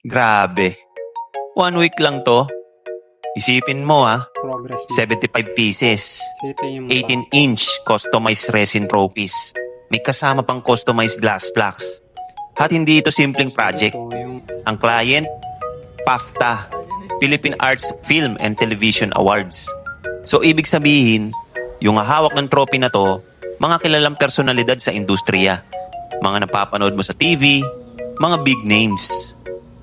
Grabe. 1 week lang to. Isipin mo Progress na. 75 pieces. So ito yung 18-inch customized resin trophies. May kasama pang customized glass plaques. At hindi ito simpleng project. Ito yung Ang client, PAFTA, Philippine Arts Film and Television Awards. So ibig sabihin, yung hawak ng trophy na to, mga kilalang personalidad sa industriya. Mga napapanood mo sa TV, mga big names.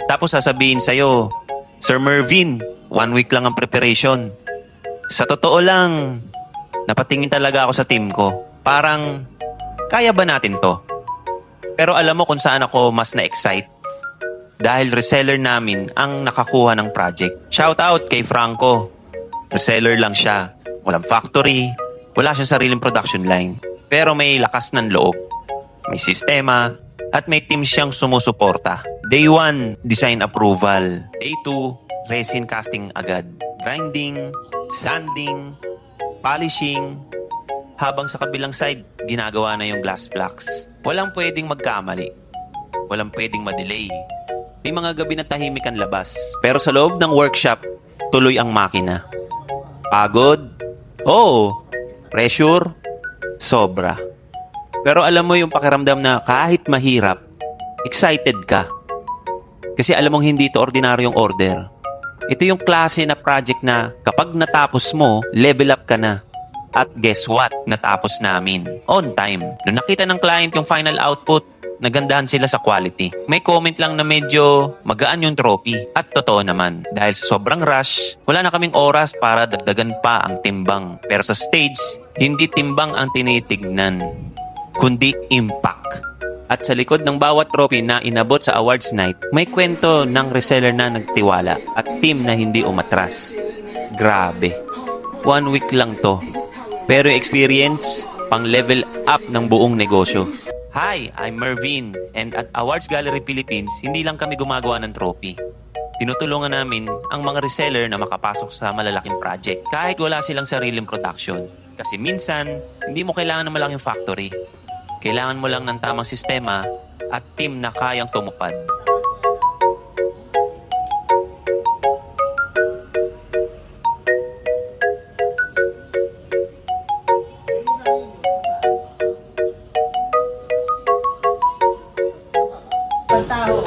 Tapos sasabihin sa'yo, Sir Mervin, 1 week lang ang preparation. Sa totoo lang, napatingin talaga ako sa team ko. Parang, kaya ba natin to? Pero alam mo kung saan ako mas na-excite? Dahil reseller namin ang nakakuha ng project. Shout out kay Franco. Reseller lang siya. Walang factory. Wala siyang sariling production line. Pero may lakas ng loob. May sistema. At may team siyang sumusuporta. Day 1, design approval. Day 2, resin casting agad. Grinding, sanding, polishing. Habang sa kabilang side, ginagawa na yung glass blocks. Walang pwedeng magkamali. Walang pwedeng madelay. May mga gabi na tahimik ang labas. Pero sa loob ng workshop, tuloy ang makina. Pagod? Oo. Pressure? Sobra. Pero alam mo yung pakiramdam na kahit mahirap, excited ka. Kasi alam mong hindi ito ordinaryong order. Ito yung klase na project na kapag natapos mo, level up ka na. At guess what? Natapos namin. On time. Nung nakita ng client yung final output, nagandahan sila sa quality. May comment lang na medyo magaan yung trophy. At totoo naman, dahil sa sobrang rush, wala na kaming oras para dagdagan pa ang timbang. Pero sa stage, hindi timbang ang tinitignan, kundi impact. At sa likod ng bawat trophy na inabot sa awards night, may kwento ng reseller na nagtiwala at team na hindi umatras. Grabe. 1 week lang to. Pero experience, pang level up ng buong negosyo. Hi, I'm Mervin, and at Awards Gallery Philippines, hindi lang kami gumagawa ng trophy. Tinutulungan namin ang mga reseller na makapasok sa malalaking project kahit wala silang sariling production. Kasi minsan, hindi mo kailangan ng malaking factory. Kailangan mo lang ng tamang sistema at team na kayang tumupad. Pantaho.